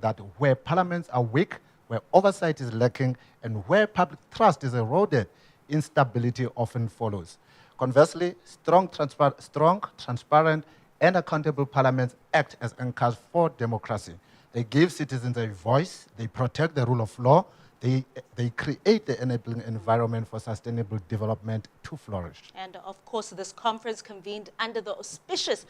that where parliaments are weak, where oversight is lacking, and where public trust is eroded, instability often follows. Conversely, strong, transparent, and accountable parliaments act as anchors for democracy. They give citizens a voice, they protect the rule of law, they create the enabling environment for sustainable development to flourish. And of course, this conference convened under the auspices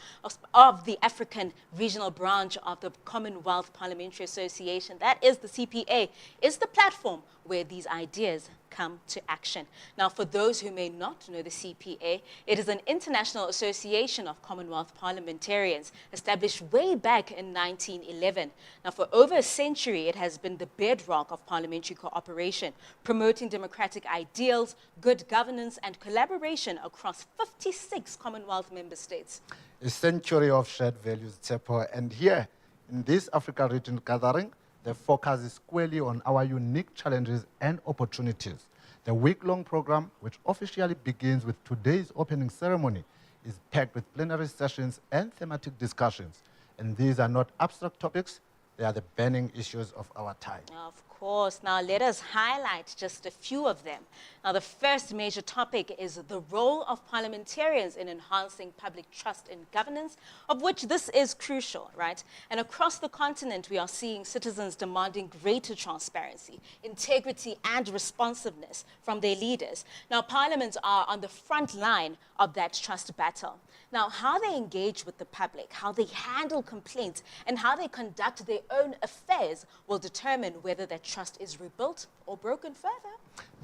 of the African Regional Branch of the Commonwealth Parliamentary Association, that is the CPA, is the platform where these ideas come to action. Now, for those who may not know the CPA, it is an international association of Commonwealth parliamentarians established way back in 1911. Now, for over a century, it has been the bedrock of parliamentary cooperation, promoting democratic ideals, good governance, and collaboration across 56 Commonwealth member states. A century of shared values, Tshepo, and here in this Africa region gathering, the focus is squarely on our unique challenges and opportunities. The week-long program, which officially begins with today's opening ceremony, is packed with plenary sessions and thematic discussions. And these are not abstract topics, they are the burning issues of our time. Of course. Now, let us highlight just a few of them. Now, the first major topic is the role of parliamentarians in enhancing public trust in governance, of which this is crucial, right? And across the continent, we are seeing citizens demanding greater transparency, integrity, and responsiveness from their leaders. Now, parliaments are on the front line of that trust battle. Now, how they engage with the public, how they handle complaints, and how they conduct their own affairs will determine whether that trust is rebuilt or broken further.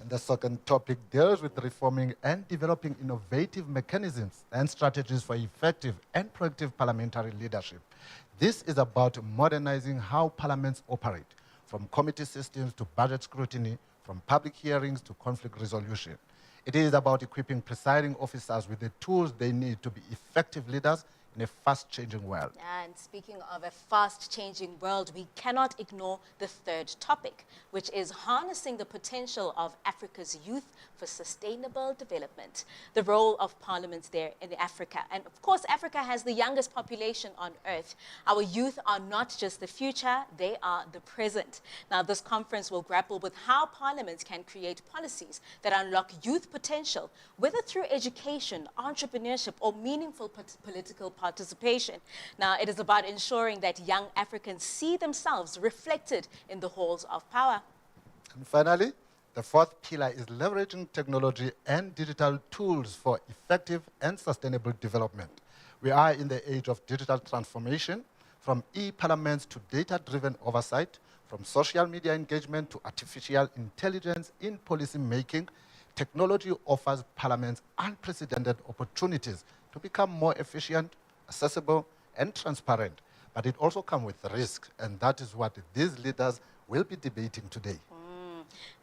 And the second topic deals with reforming and developing innovative mechanisms and strategies for effective and proactive parliamentary leadership. This is about modernizing how parliaments operate, from committee systems to budget scrutiny, from public hearings to conflict resolution. It is about equipping presiding officers with the tools they need to be effective leaders in a fast-changing world. And speaking of a fast-changing world, we cannot ignore the third topic, which is harnessing the potential of Africa's youth for sustainable development. The role of parliaments there in Africa. And of course, Africa has the youngest population on earth. Our youth are not just the future, they are the present. Now, this conference will grapple with how parliaments can create policies that unlock youth potential, whether through education, entrepreneurship, or meaningful political participation. Now, it is about ensuring that young Africans see themselves reflected in the halls of power. And finally, the fourth pillar is leveraging technology and digital tools for effective and sustainable development. We are in the age of digital transformation, from e-parliaments to data-driven oversight, from social media engagement to artificial intelligence in policy making. Technology offers parliaments unprecedented opportunities to become more efficient, accessible, and transparent. But it also comes with risk, and that is what these leaders will be debating today.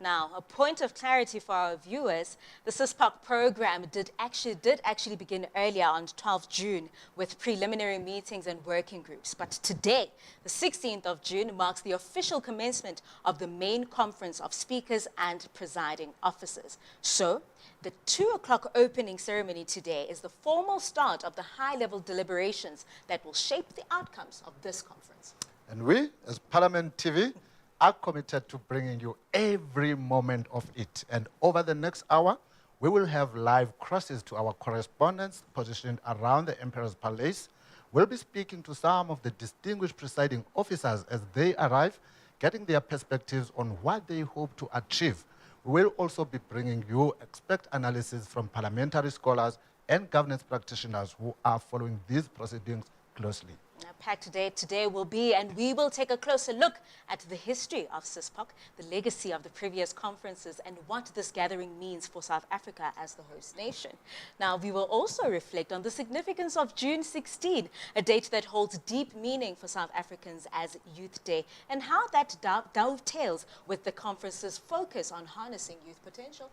Now, a point of clarity for our viewers, the Cspoc program did actually begin earlier on 12 June with preliminary meetings and working groups. But today, the 16th of June, marks the official commencement of the main conference of speakers and presiding officers. So, the 2 o'clock opening ceremony today is the formal start of the high-level deliberations that will shape the outcomes of this conference. And we, as Parliament TV, are committed to bringing you every moment of it. And over the next hour, we will have live crosses to our correspondents positioned around the Emperor's Palace. We'll be speaking to some of the distinguished presiding officers as they arrive, getting their perspectives on what they hope to achieve. We will also be bringing you expert analysis from parliamentary scholars and governance practitioners who are following these proceedings closely. Packed today will be, and we will take a closer look at the history of Cspoc, the legacy of the previous conferences, and what this gathering means for South Africa as the host nation. Now, we will also reflect on the significance of June 16, a date that holds deep meaning for South Africans as Youth Day, and how that dovetails with the conference's focus on harnessing youth potential.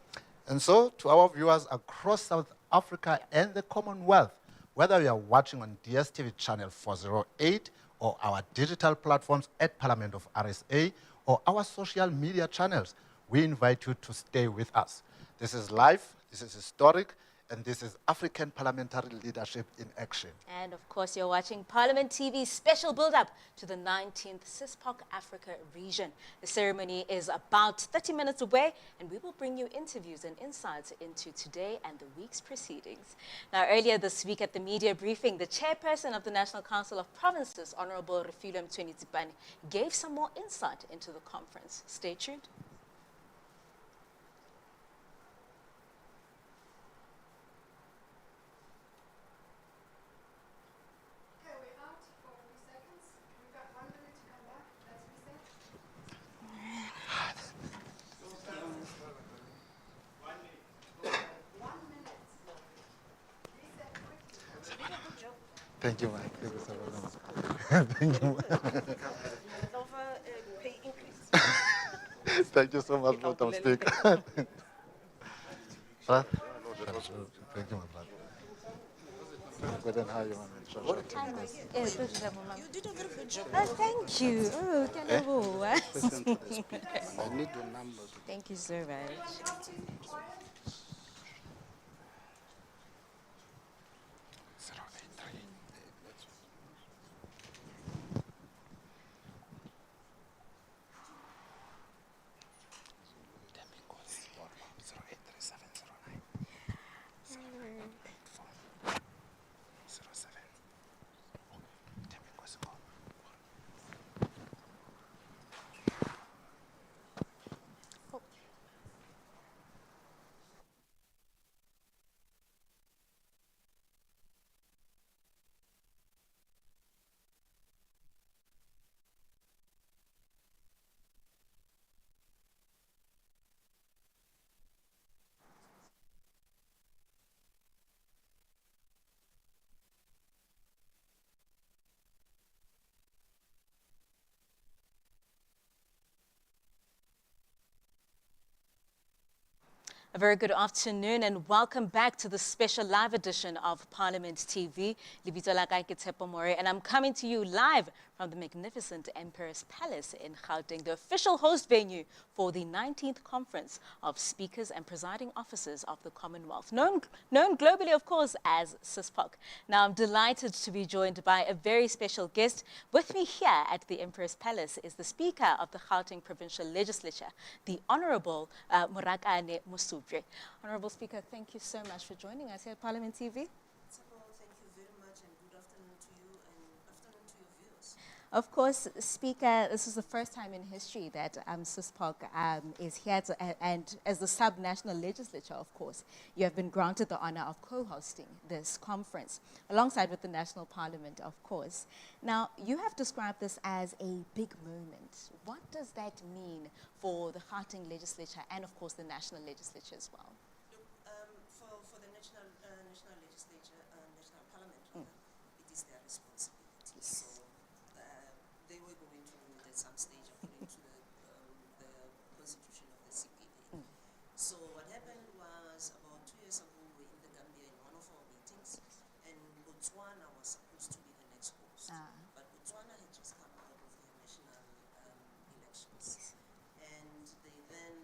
And so, to our viewers across South Africa and the Commonwealth, whether you are watching on DSTV channel 408 or our digital platforms at Parliament of RSA or our social media channels, we invite you to stay with us. This is live, this is historic, and this is African Parliamentary Leadership in Action. And of course, you're watching Parliament TV's special build-up to the 19th Cspoc Africa region. The ceremony is about 30 minutes away, and we will bring you interviews and insights into today and the week's proceedings. Now, earlier this week at the media briefing, the chairperson of the National Council of Provinces, Honorable Refilwe Mthweni-Zipane, gave some more insight into the conference. Stay tuned. Thank you, Mike. Thank you so much. Thank you. Thank you so much, Madam Speaker. Thank you, my brother. But then how you want me to show you? You did a very good job. Thank you. Oh, I need the numbers. Thank you so much. A very good afternoon and welcome back to the special live edition of Parliament TV. Lebitso la ka ke Tshepo More, and I'm coming to you live from the magnificent Emperor's Palace in Gauteng, the official host venue for the 19th Conference of Speakers and Presiding Officers of the Commonwealth, known globally, of course, as Cspoc. Now, I'm delighted to be joined by a very special guest. With me here at the Emperor's Palace is the Speaker of the Gauteng Provincial Legislature, the Honourable Morakane Musubje. Honourable Speaker, thank you so much for joining us here at Parliament TV. Thank you very much, and good afternoon to you and afternoon to your viewers. Of course, Speaker, this is the first time in history that Cspoc is here and as the sub-national legislature, of course, you have been granted the honor of co-hosting this conference, alongside with the National Parliament, of course. Now, you have described this as a big moment. What does that mean for the Gauteng legislature and, of course, the national legislature as well? Look, for the national legislature, national parliament, it is their responsibility. So they were going to meet at some stage according to the constitution of the CPA. So what happened was about 2 years ago, we were in the Gambia in one of our meetings, and Botswana was supposed to be the next host. But Botswana had just come out of their national elections. And they then,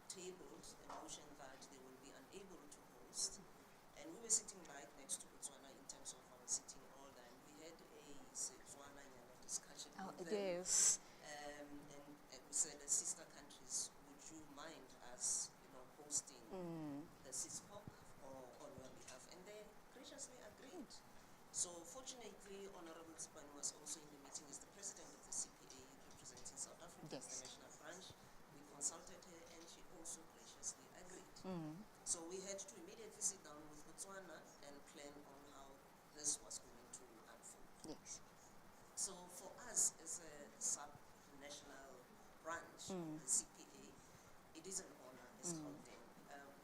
tabled the motion that they will be unable to host. And we were sitting right next to Botswana in terms of our sitting order, and we had a Setswana discussion with them. Yes. And we said, as sister countries, would you mind us, hosting the Cspoc on your behalf? And they graciously agreed. So fortunately, Honorable Zipane was also in the meeting as the president of the CPA representing South Africa as the national branch. We consulted her and she also graciously agreed. So we had to immediately sit down with Botswana and plan on how this was going to unfold. Yes. So for us as a sub-national branch, the CPA, it is an honor as Gauteng.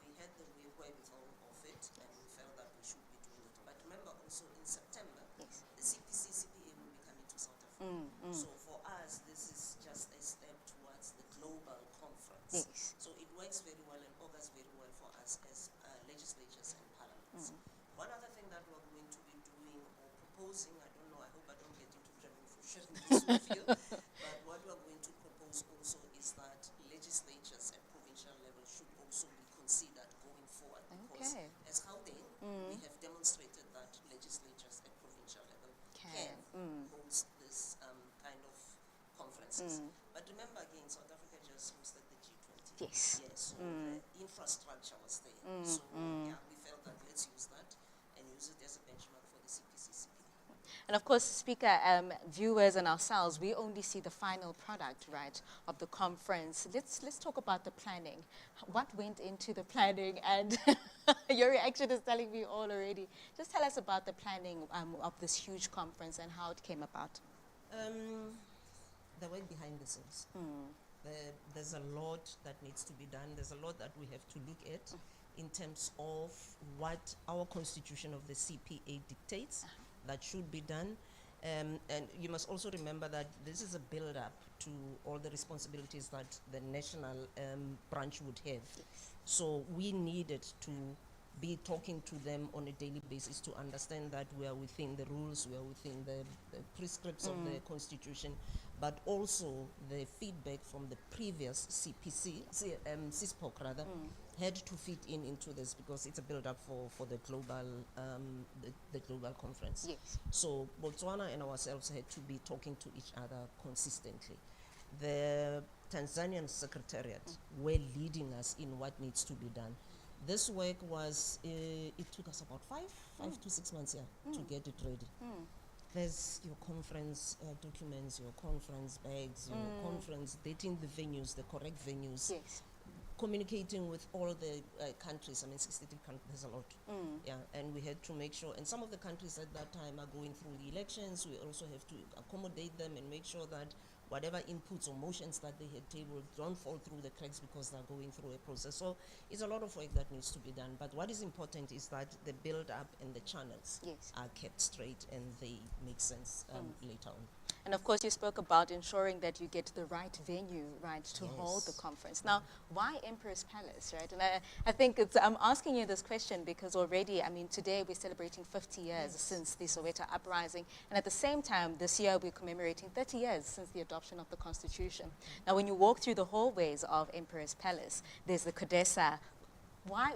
We had the wherewithal of it and we felt that we should be doing it. But remember also in September, the CPA will be coming to South Africa. So for us, this is just a step towards the global conference. Yes. So it works very well and augurs very well for us as legislatures and parliaments. One other thing that we're going to be doing or proposing, I don't know, I hope I don't get into trouble for sharing this with you, but what we're going to propose also is that legislatures at provincial level should also be considered going forward, because conferences. But remember again, South Africa just hosted the G20. Yes. Yes, so the infrastructure was there. So yeah, we felt that let's use that and use it as a benchmark for the CPCCP. And of course, Speaker, viewers and ourselves, we only see the final product, right, of the conference. Let's talk about the planning. What went into the planning? And your reaction is telling me all already. Just tell us about the planning of this huge conference and how it came about. The work behind the scenes. There's a lot that needs to be done. There's a lot that we have to look at in terms of what our constitution of the CPA dictates that should be done. And you must also remember that this is a build-up to all the responsibilities that the national branch would have. So we needed to be talking to them on a daily basis to understand that we are within the rules, we are within the prescripts of the constitution, but also the feedback from the previous Cspoc rather, had to fit into this because it's a build-up for the global the global conference. Yes. So Botswana and ourselves had to be talking to each other consistently. The Tanzanian Secretariat were leading us in what needs to be done. This work was, it took us about five to 6 months to get it ready. There's your conference documents, your conference bags, your conference, dating the venues, the correct venues. Yes. Communicating with all the countries, I mean 63 countries, there's a lot. Yeah, and we had to make sure, and some of the countries at that time are going through the elections, we also have to accommodate them and make sure that whatever inputs or motions that they had tabled don't fall through the cracks because they're going through a process. So it's a lot of work that needs to be done. But what is important is that the build-up and the channels are kept straight and they make sense later on. And of course, you spoke about ensuring that you get the right venue, right, to hold the conference. Now, why Emperor's Palace, right? And I think I'm asking you this question because already, I mean, today we're celebrating 50 years since the Soweto uprising. And at the same time, this year we're commemorating 30 years since the adoption of the Constitution. Now, when you walk through the hallways of Emperor's Palace, there's the Kodesa. Why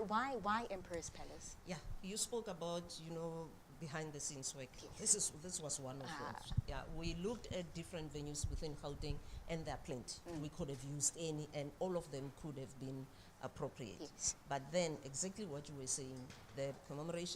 Emperor's Palace? Yeah, you spoke about, you know, behind the scenes work. This was one of them. Yeah, we looked at different venues within Gauteng and there are plenty. We could have used any and all of them could have been appropriate. Yes. But then exactly what you were saying, the commemoration